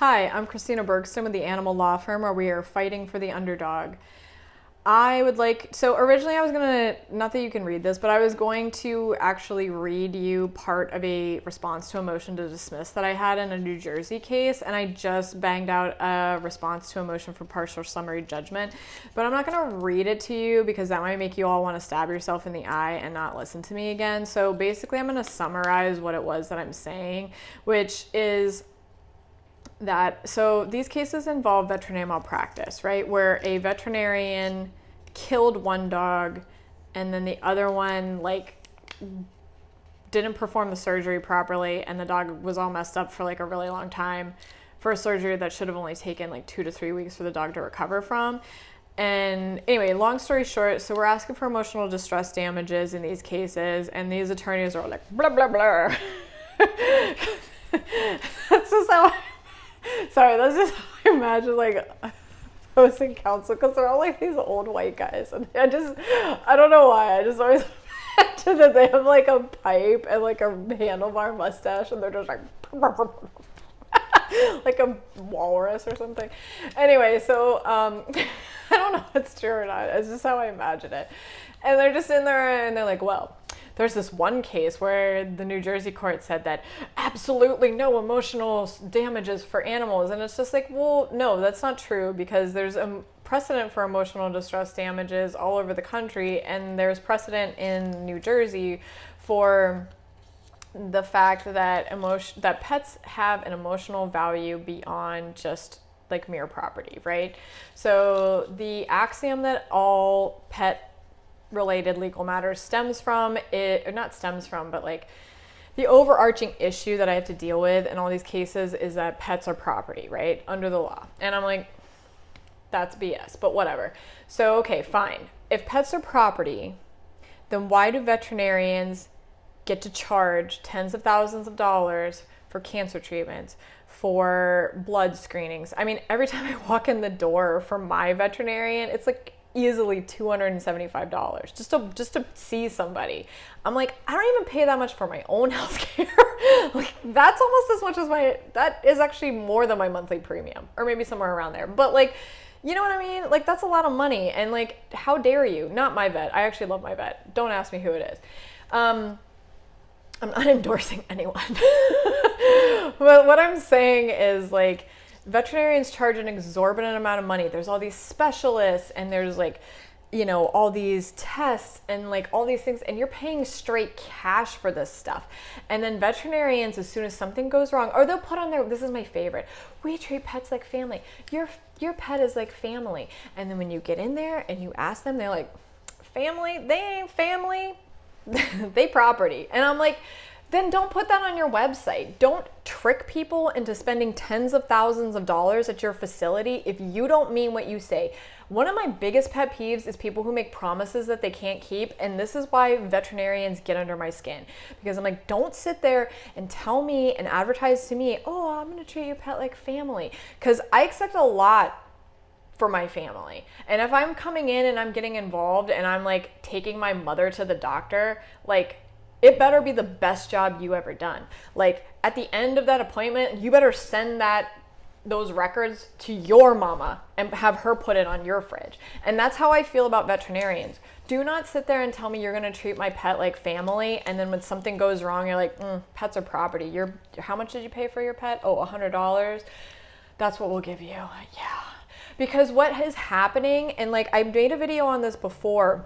Hi, I'm Christina Bergstrom with the Animal Law Firm, where we are fighting for the underdog. Originally I was gonna, not that you can read this, but I was going to actually read you part of a response to a motion to dismiss that I had in a New Jersey case, and I just banged out a response to a motion for partial summary judgment. But I'm not gonna read it to you because that might make you all wanna stab yourself in the eye and not listen to me again. So basically I'm gonna summarize what it was that I'm saying, which is so these cases involve veterinary malpractice, right? Where a veterinarian killed one dog and then the other one didn't perform the surgery properly, and the dog was all messed up for a really long time for a surgery that should have only taken 2 to 3 weeks for the dog to recover from. And anyway, long story short, so we're asking for emotional distress damages in these cases, and these attorneys are like, blah, blah, blah. That's just how that's just how I imagine opposing counsel, because they're all these old white guys, and I don't know why, I just always imagine that they have a pipe and a handlebar mustache, and they're just like a walrus or something. Anyway, so I don't know if it's true or not, it's just how I imagine it. And they're just in there and they're like, well, there's this one case where the New Jersey court said that absolutely no emotional damages for animals. And it's just well, no, that's not true, because there's a precedent for emotional distress damages all over the country. And there's precedent in New Jersey for the fact that pets have an emotional value beyond just mere property, right? So the axiom that all pet related legal matters stems from it, or not stems from, but the overarching issue that I have to deal with in all these cases is that pets are property, right? Under the law. And I'm like, that's BS, but whatever. So, okay, fine. If pets are property, then why do veterinarians get to charge tens of thousands of dollars for cancer treatments, for blood screenings? I mean, every time I walk in the door for my veterinarian, it's easily $275 just to see somebody. I'm like, I don't even pay that much for my own healthcare. That's almost as much as that is actually more than my monthly premium, or maybe somewhere around there. But you know what I mean? That's a lot of money. And how dare you? Not my vet. I actually love my vet. Don't ask me who it is. I'm not endorsing anyone. But what I'm saying is veterinarians charge an exorbitant amount of money. There's all these specialists, and there's all these tests and all these things, and you're paying straight cash for this stuff. And then veterinarians, as soon as something goes wrong, or they'll put on their, this is my favorite, we treat pets like family. Your pet is like family. And then when you get in there and you ask them, they're like, family? They ain't family. They property. And I'm like, then don't put that on your website. Don't trick people into spending tens of thousands of dollars at your facility if you don't mean what you say. One of my biggest pet peeves is people who make promises that they can't keep, and this is why veterinarians get under my skin. Because I'm like, don't sit there and tell me and advertise to me, oh, I'm gonna treat your pet like family. Because I expect a lot for my family. And if I'm coming in and I'm getting involved and I'm taking my mother to the doctor, it better be the best job you ever done. At the end of that appointment, you better send those records to your mama and have her put it on your fridge. And that's how I feel about veterinarians. Do not sit there and tell me you're gonna treat my pet like family, and then when something goes wrong, you're like, pets are property. How much did you pay for your pet? Oh, $100. That's what we'll give you. Yeah. Because what is happening, and I made a video on this before,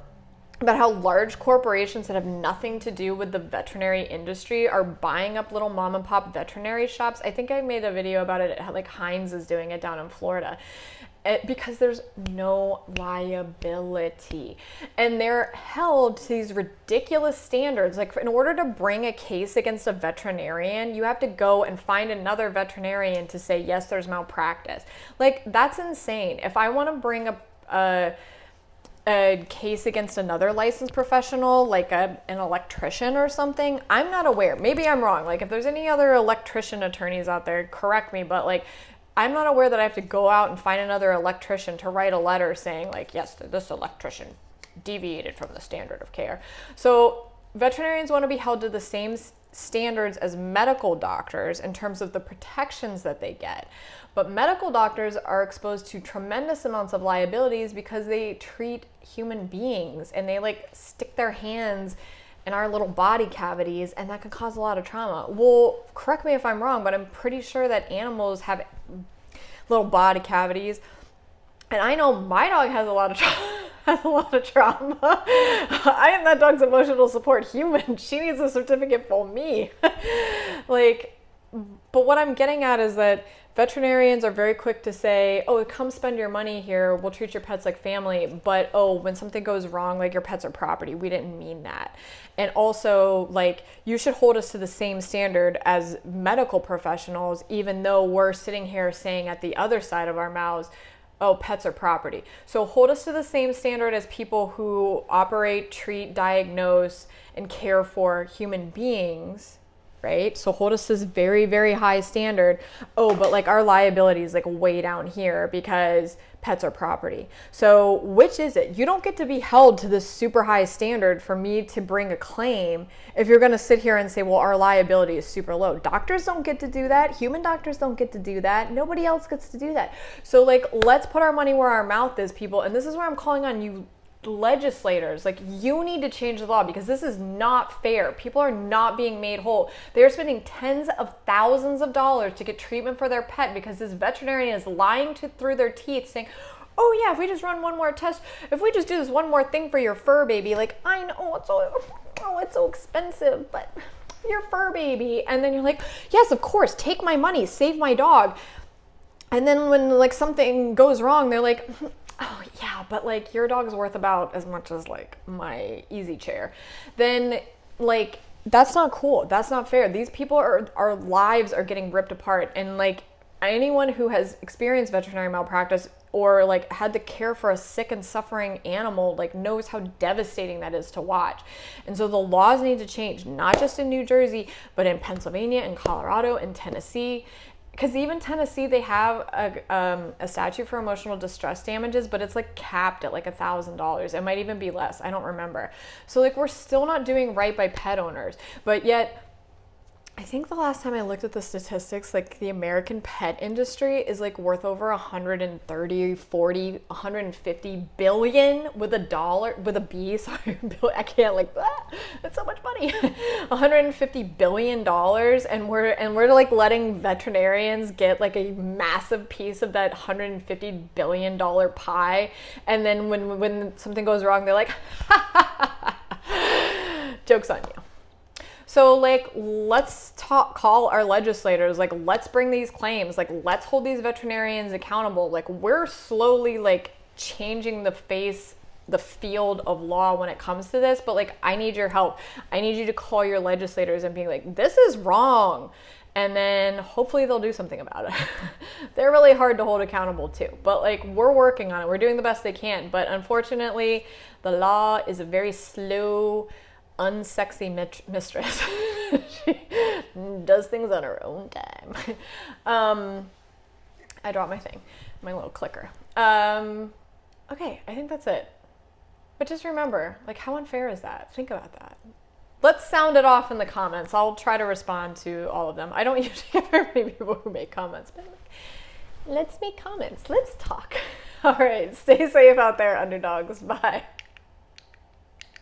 about how large corporations that have nothing to do with the veterinary industry are buying up little mom and pop veterinary shops. I think I made a video about it, Heinz is doing it down in Florida. Because there's no liability. And they're held to these ridiculous standards. In order to bring a case against a veterinarian, you have to go and find another veterinarian to say, yes, there's malpractice. That's insane. If I want to bring a case against another licensed professional, an electrician or something, I'm not aware. Maybe I'm wrong. If there's any other electrician attorneys out there, correct me, but I'm not aware that I have to go out and find another electrician to write a letter saying yes, this electrician deviated from the standard of care. So veterinarians want to be held to the same standards as medical doctors in terms of the protections that they get. But medical doctors are exposed to tremendous amounts of liabilities because they treat human beings and they like stick their hands in our little body cavities, and that can cause a lot of trauma. Well, correct me if I'm wrong, but I'm pretty sure that animals have little body cavities. And I know my dog has a lot of trauma. I am that dog's emotional support human. She needs a certificate for me. But what I'm getting at is that veterinarians are very quick to say, oh, come spend your money here. We'll treat your pets like family. But, oh, when something goes wrong, like your pets are property, we didn't mean that. And also, like, you should hold us to the same standard as medical professionals, even though we're sitting here saying at the other side of our mouths, oh, pets are property. So hold us to the same standard as people who operate, treat, diagnose, and care for human beings, right? So hold us to this very, very high standard. Oh, but like our liability is like way down here because pets are property. So which is it? You don't get to be held to this super high standard for me to bring a claim if you're going to sit here and say, well, our liability is super low. Doctors don't get to do that. Human doctors don't get to do that. Nobody else gets to do that. So like, let's put our money where our mouth is, people. And this is where I'm calling on you legislators. Like, you need to change the law because this is not fair. People are not being made whole. They're spending tens of thousands of dollars to get treatment for their pet because this veterinarian is lying through their teeth saying, oh yeah, if we just run one more test, if we just do this one more thing for your fur baby, like, I know it's so expensive, but your fur baby. And then you're like, yes, of course, take my money, save my dog. And then when like something goes wrong, they're like, oh yeah, but like your dog's worth about as much as like my easy chair. Then like, that's not cool. That's not fair. These people our lives are getting ripped apart. And like anyone who has experienced veterinary malpractice or like had to care for a sick and suffering animal, like knows how devastating that is to watch. And so the laws need to change, not just in New Jersey, but in Pennsylvania and Colorado and Tennessee. Because even Tennessee, they have a statute for emotional distress damages, but it's like capped at like $1,000. It might even be less. I don't remember. So like we're still not doing right by pet owners. But yet, I think the last time I looked at the statistics, like the American pet industry is like worth over 130, 40, 150 billion with a B, sorry, I can't like that. That's so much money. $150 billion. And we're like letting veterinarians get like a massive piece of that $150 billion pie. And then when something goes wrong, they're like, joke's on you. So like, let's call our legislators, like, let's bring these claims, like, let's hold these veterinarians accountable. Like, we're slowly like changing the field of law when it comes to this, but like, I need your help. I need you to call your legislators and be like, this is wrong. And then hopefully they'll do something about it. They're really hard to hold accountable too, but like, we're working on it. We're doing the best they can. But unfortunately, the law is a very slow, unsexy mistress. She does things on her own time. I dropped my thing, my little clicker. Okay, I think that's it. But just remember, like, how unfair is that? Think about that. Let's sound it off in the comments. I'll try to respond to all of them. I don't usually get very many people who make comments, but like, let's make comments. Let's talk. All right, stay safe out there, underdogs. Bye.